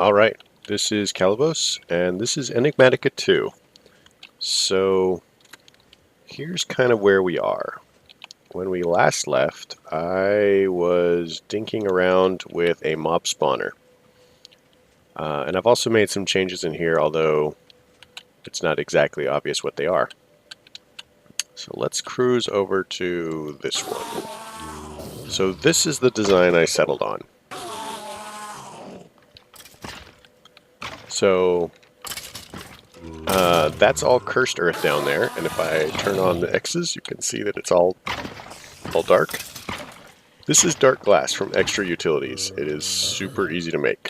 Alright, this is Calibos, and this is Enigmatica 2. So, here's kind of where we are. When we last left, I was dinking around with a mob spawner. And I've also made some changes in here, although it's not exactly obvious what they are. So let's cruise over to this one. So this is the design I settled on. So that's all cursed earth down there, and if I turn on the X's, you can see that it's all dark. This is dark glass from Extra Utilities. It is super easy to make.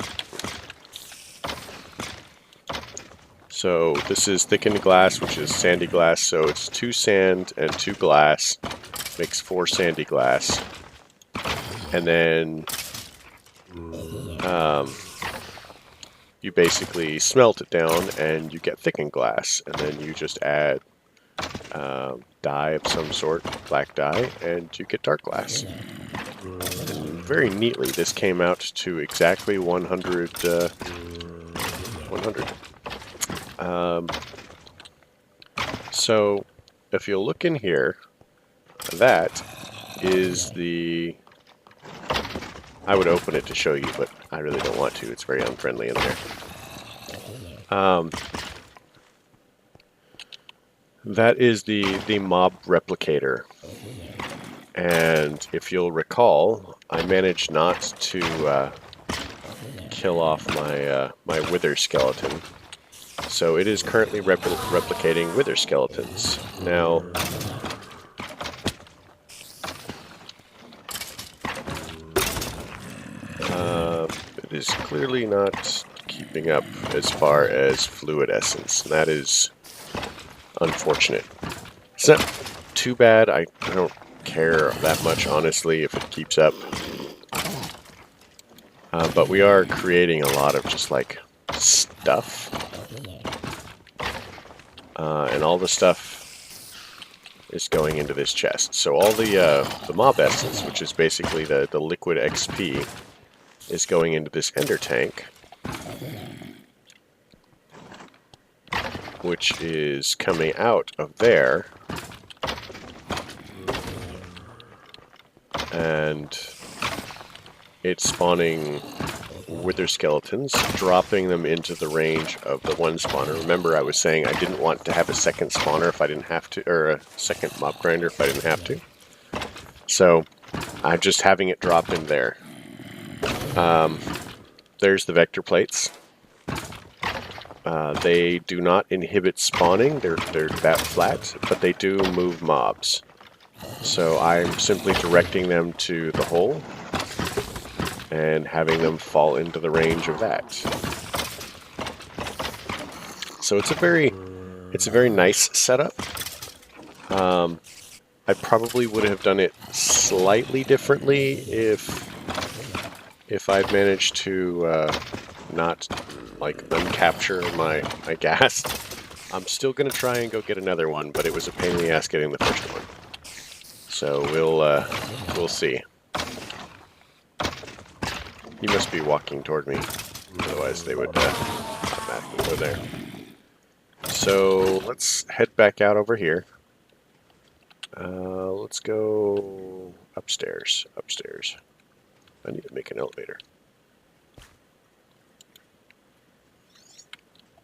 So this is thickened glass, which is sandy glass, so it's 2 sand and 2 glass, makes 4 sandy glass. And then you basically smelt it down and you get thickened glass, and then you just add dye of some sort, black dye, and you get dark glass. And very neatly, this came out to exactly 100. So if you look in here, that is the... I would open it to show you, but I really don't want to. It's very unfriendly in there. That is the mob replicator. And if you'll recall, I managed not to kill off my wither skeleton. So it is currently replicating wither skeletons. Now, it is clearly not keeping up as far as fluid essence, and that is unfortunate. It's not too bad. I don't care that much, honestly, if it keeps up. But we are creating a lot of just like stuff. And all the stuff is going into this chest. So all the mob essence, which is basically the liquid XP, is going into this ender tank, which is coming out of there. And it's spawning wither skeletons, dropping them into the range of the one spawner. Remember, I was saying I didn't want to have a second spawner if I didn't have to, or a second mob grinder if I didn't have to. So I'm just having it drop in there. There's the vector plates. They do not inhibit spawning. They're that flat, but they do move mobs. So I'm simply directing them to the hole and having them fall into the range of that. So it's a very nice setup. I probably would have done it slightly differently if I'd managed to not like uncapture my gas. I'm still gonna try and go get another one, but it was a pain in the ass getting the first one. So we'll see. He must be walking toward me, otherwise they would automatically go there. So let's head back out over here. Let's go upstairs. I need to make an elevator.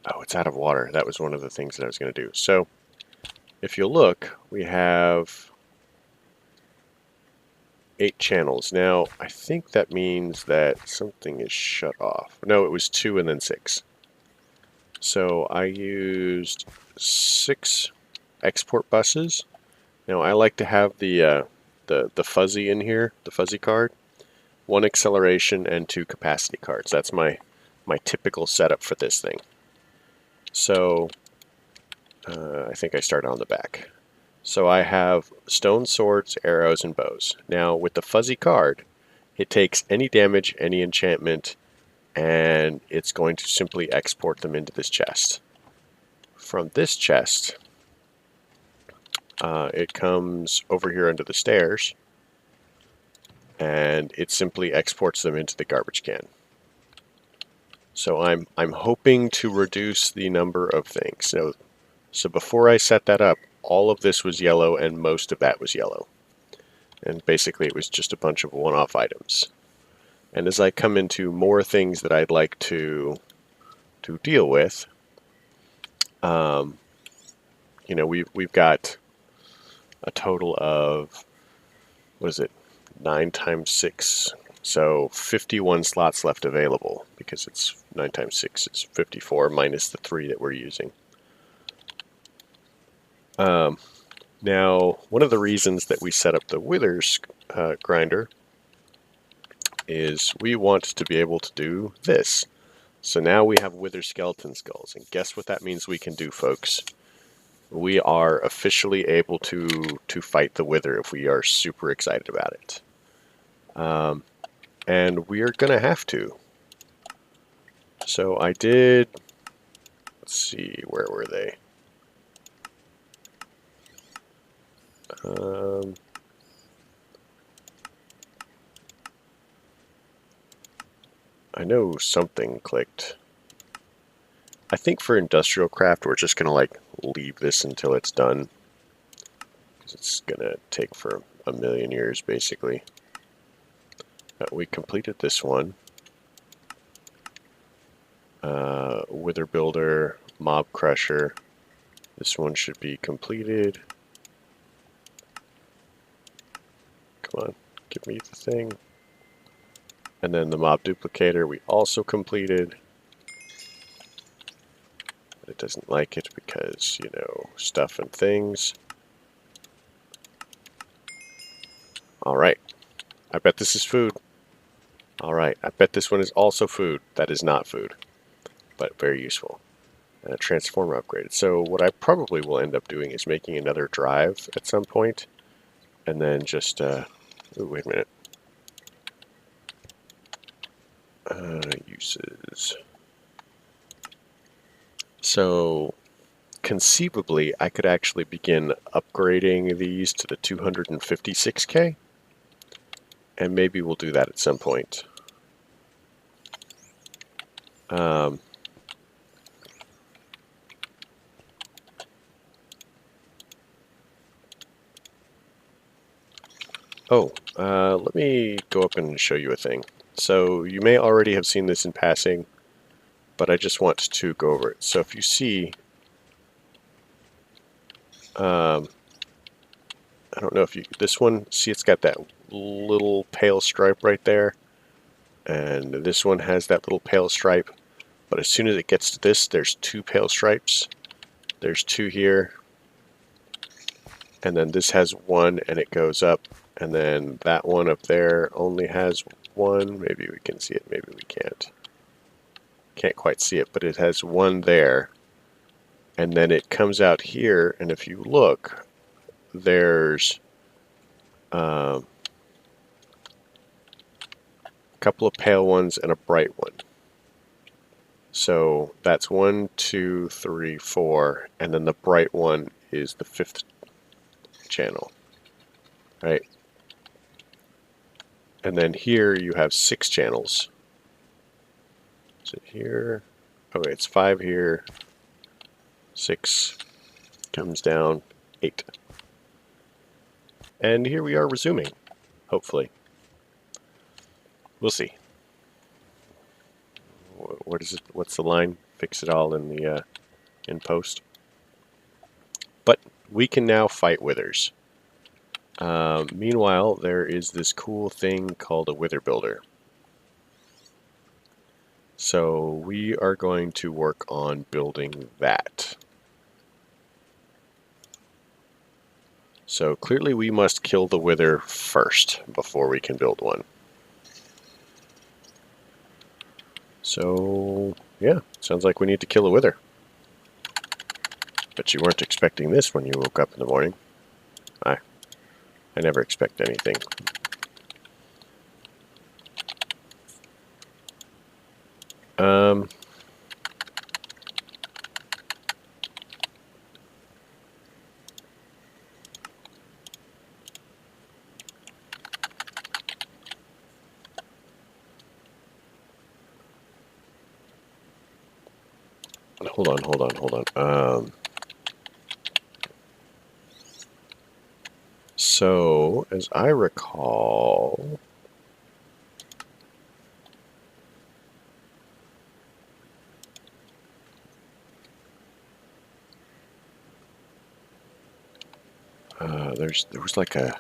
Oh, it's out of water. That was one of the things that I was going to do. So if you look, we have 8 channels. Now, I think that means that something is shut off. No, it was 2 and then 6. So I used 6 export buses. Now, I like to have the fuzzy in here, the fuzzy card. 1 acceleration and 2 capacity cards. That's my typical setup for this thing. So I think I started on the back. So I have stone swords, arrows, and bows. Now with the fuzzy card, it takes any damage, any enchantment, and it's going to simply export them into this chest. From this chest, it comes over here under the stairs, and it simply exports them into the garbage can. So I'm hoping to reduce the number of things. So before I set that up, all of this was yellow and most of that was yellow. And basically it was just a bunch of one-off items. And as I come into more things that I'd like to deal with, you know, we've got a total of, what is it, 9 times 6, so 51 slots left available, because it's 9 times 6 is 54 minus the 3 that we're using. Now, one of the reasons that we set up the withers grinder is we want to be able to do this. So now we have wither skeleton skulls, and guess what that means we can do, folks? We are officially able to fight the wither if we are super excited about it. And we are going to have to. So I did, let's see, where were they? I know something clicked. I think for industrial craft, we're just going to like leave this until it's done. Because it's going to take for a million years, basically. We completed this one. Wither Builder, Mob Crusher. This one should be completed. Come on, give me the thing. And then the Mob Duplicator we also completed. But it doesn't like it because, you know, stuff and things. Alright, I bet this is food. Alright, I bet this one is also food. That is not food, but very useful. Transformer upgraded. So what I probably will end up doing is making another drive at some point, and then just, ooh, wait a minute. Uses. So conceivably, I could actually begin upgrading these to the 256K, and maybe we'll do that at some point. Let me go up and show you a thing. So you may already have seen this in passing, but I just want to go over it. So if you see, I don't know if you, this one, see it's got that little pale stripe right there, and this one has that little pale stripe, but as soon as it gets to this, there's 2 pale stripes. There's 2 here, and then this has 1 and it goes up, and then that one up there only has 1. Maybe we can see it, maybe we can't. Can't quite see it, but it has 1 there, and then it comes out here, and if you look, there's a couple of pale ones and a bright one. So that's 1, 2, 3, 4, and then the bright one is the 5th channel, right? And then here you have 6 channels. Is it here? Okay, it's 5 here, 6 comes down, 8. And here we are resuming, hopefully. We'll see. What is it? What's the line? Fix it all in the in post. But we can now fight withers. Meanwhile, there is this cool thing called a wither builder. So we are going to work on building that. So clearly we must kill the wither first before we can build one. So yeah, sounds like we need to kill a wither. But you weren't expecting this when you woke up in the morning. I never expect anything. hold on. So, as I recall, there was like a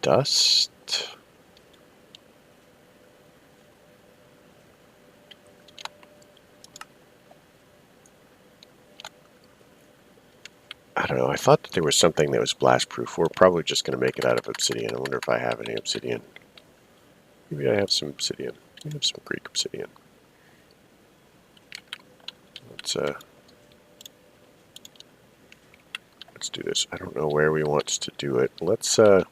dust. I don't know. I thought that there was something that was blast proof. We're probably just going to make it out of obsidian. I wonder if I have any obsidian. Maybe I have some obsidian. I have some Greek obsidian. Let's do this. I don't know where we want to do it. Let's I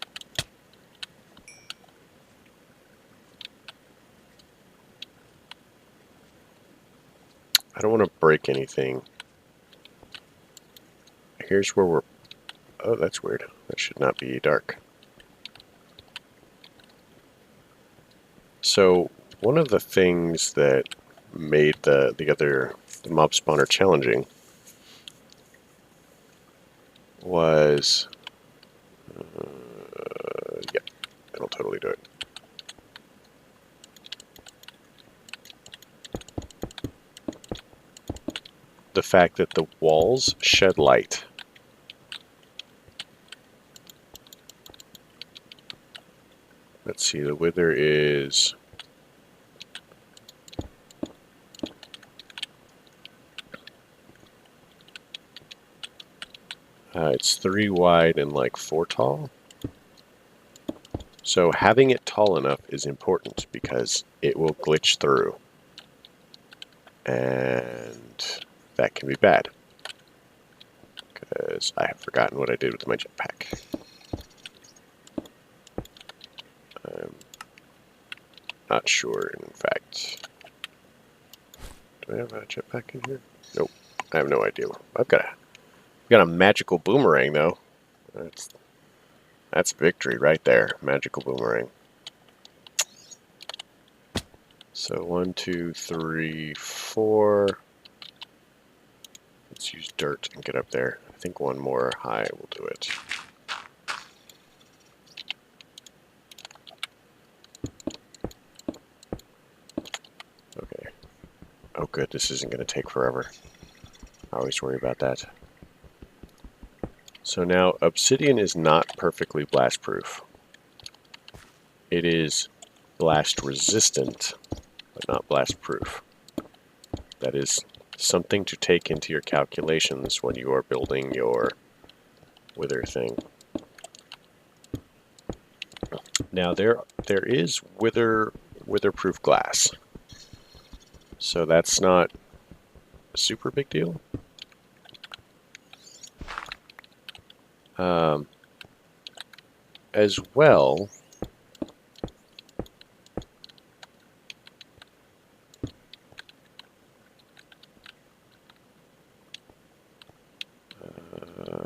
don't want to break anything. Here's where we're... Oh, that's weird. That should not be dark. So, one of the things that made the mob spawner challenging was... yeah, it'll totally do it. The fact that the walls shed light. Let's see, the wither is... it's 3 wide and like 4 tall. So having it tall enough is important because it will glitch through. And that can be bad. Because I have forgotten what I did with my jetpack. I'm not sure, in fact. Do I have a jetpack in here? Nope. I have no idea. I've got a magical boomerang, though. That's victory right there. Magical boomerang. So 1, 2, 3, 4. Let's use dirt and get up there. I think one more high will do it. Okay. Oh good, this isn't going to take forever. I always worry about that. So now, obsidian is not perfectly blast proof. It is blast resistant, but not blast proof. That is something to take into your calculations when you are building your wither thing. Now there is witherproof glass. So that's not a super big deal. As well, how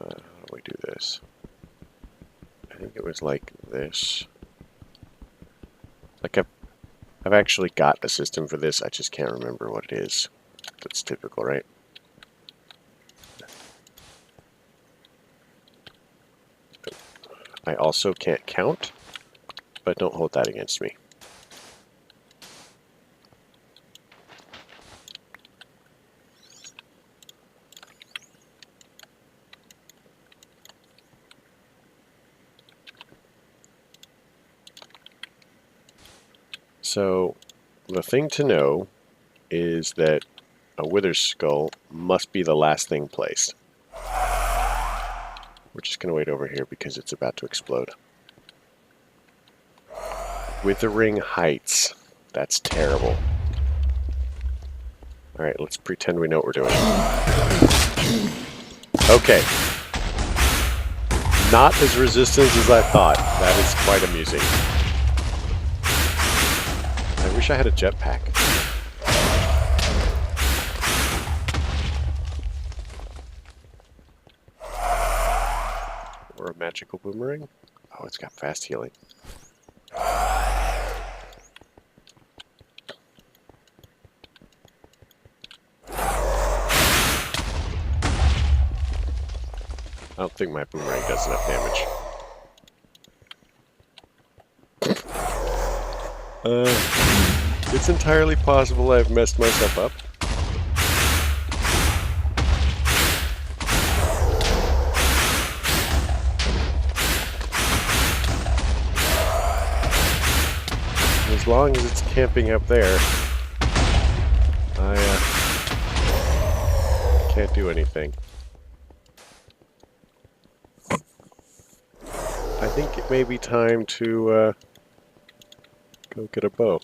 do we do this? I think it was like this. Like I've actually got a system for this, I just can't remember what it is. That's typical, right? I also can't count, but don't hold that against me. So, the thing to know is that a wither skull must be the last thing placed. We're just going to wait over here because it's about to explode. Withering heights. That's terrible. Alright, let's pretend we know what we're doing. Okay. Not as resistant as I thought. That is quite amusing. I wish I had a jetpack. Or a magical boomerang. Oh, it's got fast healing. I don't think my boomerang does enough damage. It's entirely possible I've messed myself up. As long as it's camping up there, I can't do anything. I think it may be time to go get a bow.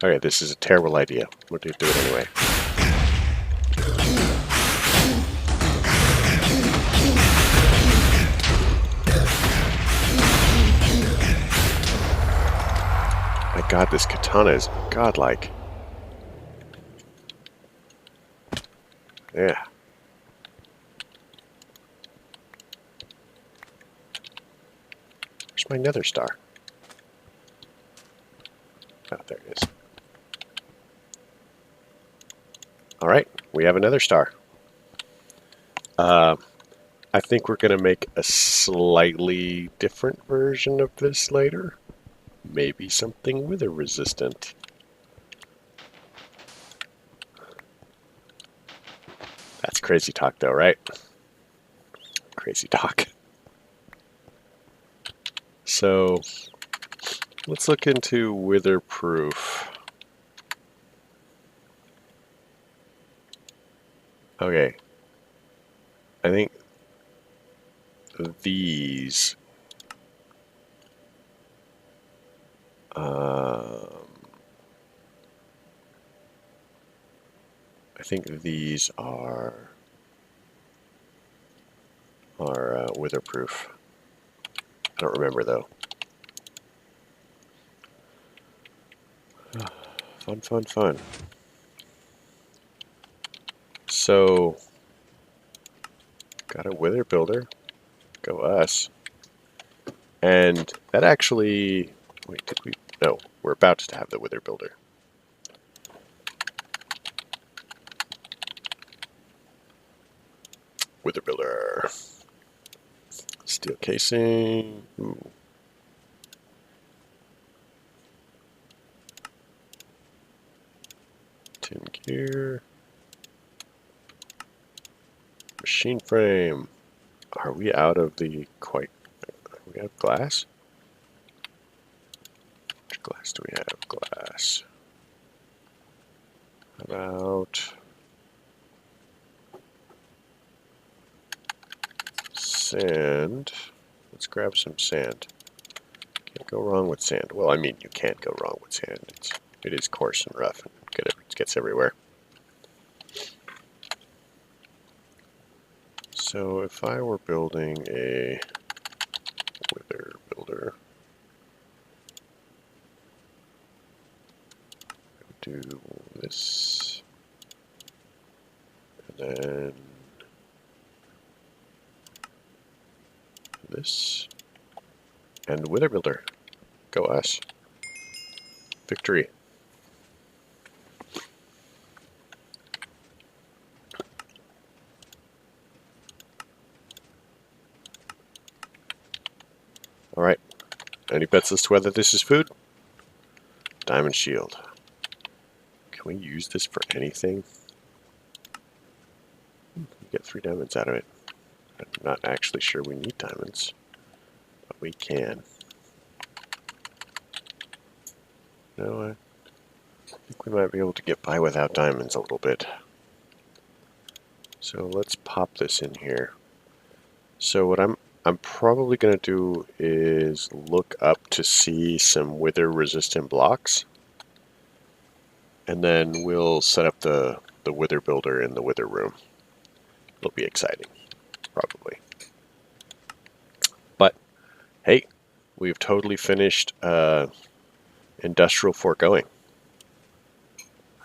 Okay, this is a terrible idea. We're going to do it anyway. My god, this katana is godlike. Yeah. Where's my nether star? Oh, there it is. Alright, we have another star. I think we're going to make a slightly different version of this later. Maybe something wither resistant. That's crazy talk though, right? Crazy talk. So, let's look into witherproof. Okay. I think these are witherproof. I don't remember though. Fun, fun, fun. So, got a wither builder. Go us. And that actually... Wait, did we... No, we're about to have the wither builder. Wither builder. Steel casing. Ooh. Tin gear. Machine frame. Are we out of the quite... We have glass? Which glass do we have? Glass. How about sand? Let's grab some sand. Can't go wrong with sand. Well, I mean, you can't go wrong with sand. It is coarse and rough and it gets everywhere. So if I were building a wither builder, do this, and then this, and wither builder. Go us. Victory. Alright. Any bets as to whether this is food? Diamond shield. Can we use this for anything? We get 3 diamonds out of it. I'm not actually sure we need diamonds, but we can. No, I think we might be able to get by without diamonds a little bit. So let's pop this in here. So what I'm probably going to do is look up to see some wither resistant blocks, and then we'll set up the wither builder in the wither room. It'll be exciting, probably. But hey, we've totally finished industrial foregoing. I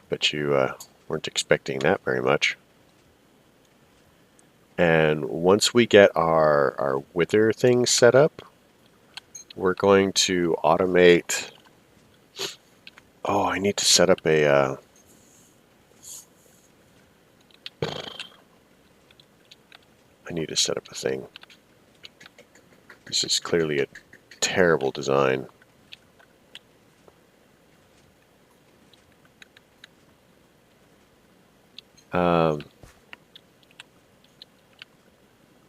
bet you weren't expecting that very much. And once we get our wither thing set up, we're going to automate. Oh, I need to set up a. I need to set up a thing. This is clearly a terrible design.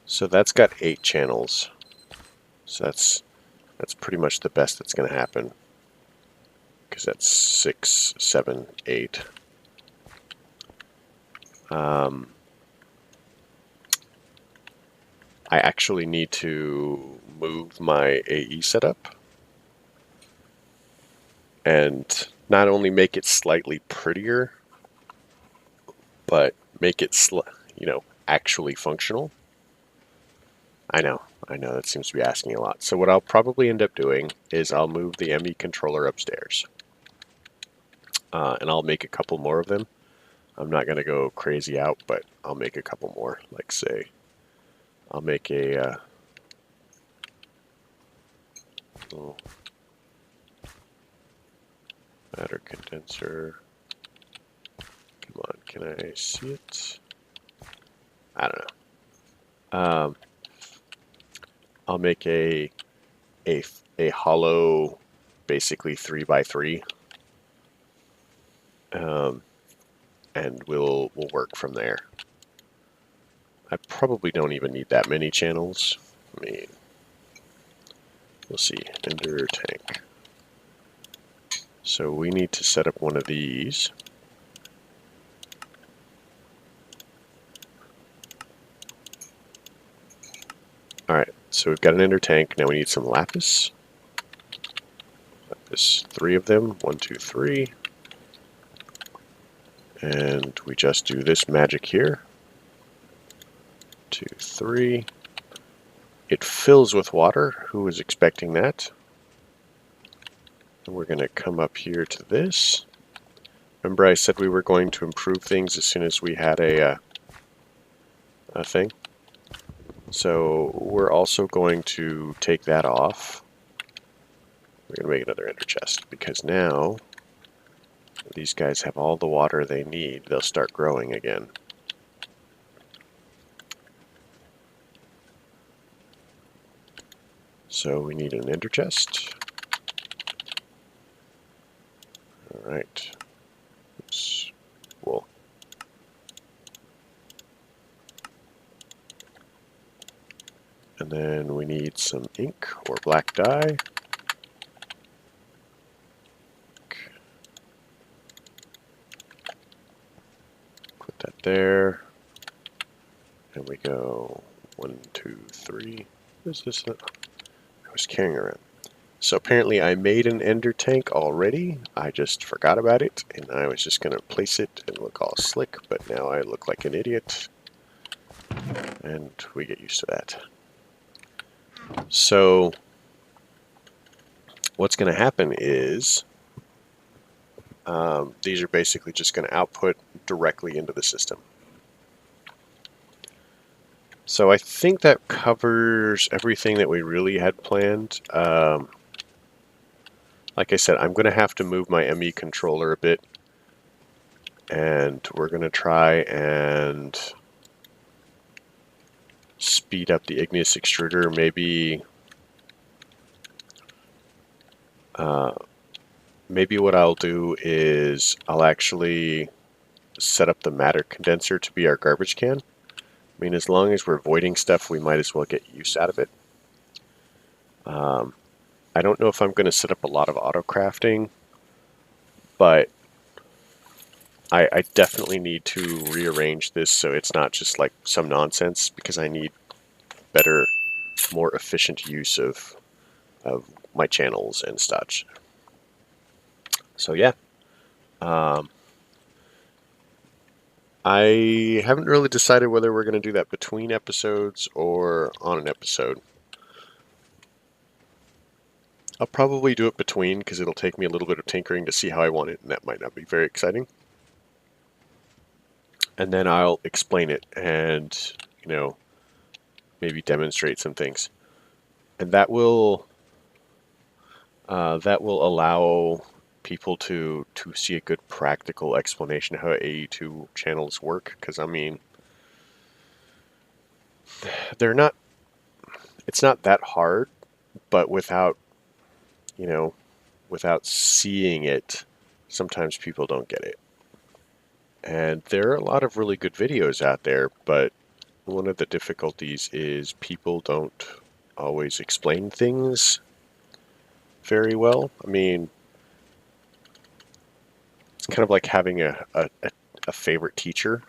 So that's got 8 channels. So that's pretty much the best that's going to happen. Because that's 6, 7, 8. I actually need to move my AE setup and not only make it slightly prettier, but make it actually functional. I know, that seems to be asking a lot. So what I'll probably end up doing is I'll move the ME controller upstairs. And I'll make a couple more of them. I'm not going to go crazy out, but I'll make a couple more. Like, say, I'll make a little matter condenser. Come on, can I see it? I don't know. I'll make a hollow, basically 3x3, and we'll work from there. I probably don't even need that many channels. We'll see. Ender tank. So we need to set up one of these. Alright, so we've got an ender tank. Now we need some lapis. Lapis, 3 of them. 1, 2, 3. And we just do this magic here. 2, 3. It fills with water. Who was expecting that? And we're going to come up here to this. Remember I said we were going to improve things as soon as we had a thing? So we're also going to take that off. We're going to make another ender chest because now these guys have all the water they need. They'll start growing again. So we need an ender chest. Alright. Oops. Wool. And then we need some ink or black dye. Put that there. And we go 1, 2, 3. What is this? I was carrying around. So apparently I made an ender tank already. I just forgot about it, and I was just going to place it and look all slick, but now I look like an idiot. And we get used to that. So what's going to happen is these are basically just going to output directly into the system. So I think that covers everything that we really had planned. Like I said, I'm going to have to move my ME controller a bit, and we're going to try and speed up the igneous extruder. Maybe what I'll do is I'll actually set up the matter condenser to be our garbage can. I mean, as long as we're voiding stuff, we might as well get use out of it. I don't know if I'm going to set up a lot of auto crafting, but I definitely need to rearrange this so it's not just like some nonsense, because I need better, more efficient use of my channels and such. So yeah. I haven't really decided whether we're going to do that between episodes or on an episode. I'll probably do it between because it'll take me a little bit of tinkering to see how I want it, and that might not be very exciting. And then I'll explain it and, maybe demonstrate some things. And that will allow people to see a good practical explanation of how AE2 channels work. Because I mean, they're not. It's not that hard, but you know, without seeing it, sometimes people don't get it. And there are a lot of really good videos out there, but one of the difficulties is people don't always explain things very well. I mean, it's kind of like having a favorite teacher.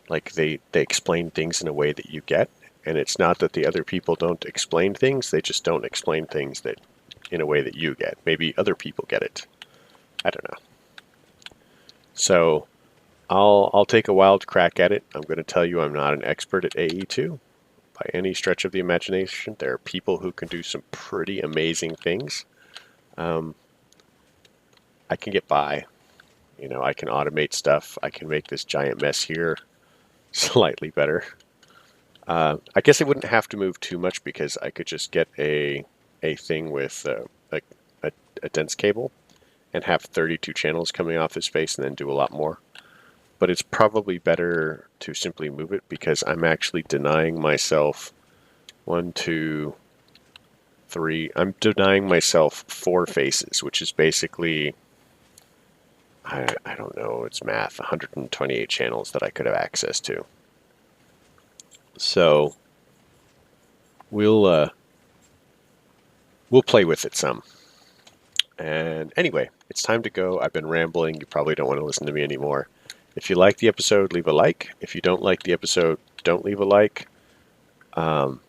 Like they explain things in a way that you get, and it's not that the other people don't explain things, they just don't explain things that in a way that you get. Maybe other people get it. I don't know. So I'll take a wild crack at it. I'm going to tell you I'm not an expert at AE2 by any stretch of the imagination. There are people who can do some pretty amazing things. I can get by. I can automate stuff. I can make this giant mess here slightly better. I guess I wouldn't have to move too much because I could just get a thing with a dense cable and have 32 channels coming off this space and then do a lot more. But it's probably better to simply move it because I'm actually denying myself 1, 2, 3. I'm denying myself 4 faces, which is basically, I don't know, it's math, 128 channels that I could have access to. So we'll play with it some. And anyway, it's time to go. I've been rambling. You probably don't want to listen to me anymore. If you like the episode, leave a like. If you don't like the episode, don't leave a like. And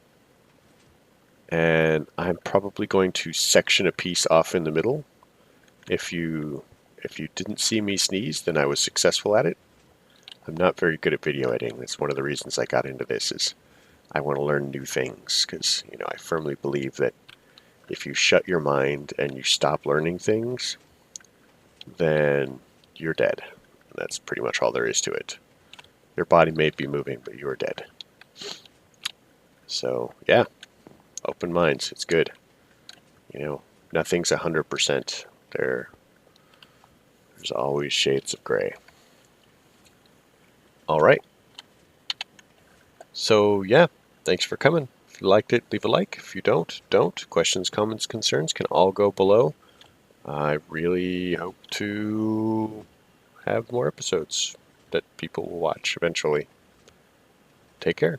I'm probably going to section a piece off in the middle. If you didn't see me sneeze, then I was successful at it. I'm not very good at video editing. That's one of the reasons I got into this, is I want to learn new things, because I firmly believe that if you shut your mind and you stop learning things, then you're dead. And that's pretty much all there is to it. Your body may be moving, but you're dead. So, yeah, open minds. It's good. Nothing's 100%. There's always shades of gray. All right. So, yeah, thanks for coming. If you liked it, leave a like. If you don't. Questions, comments, concerns can all go below. I really hope to have more episodes that people will watch eventually. Take care.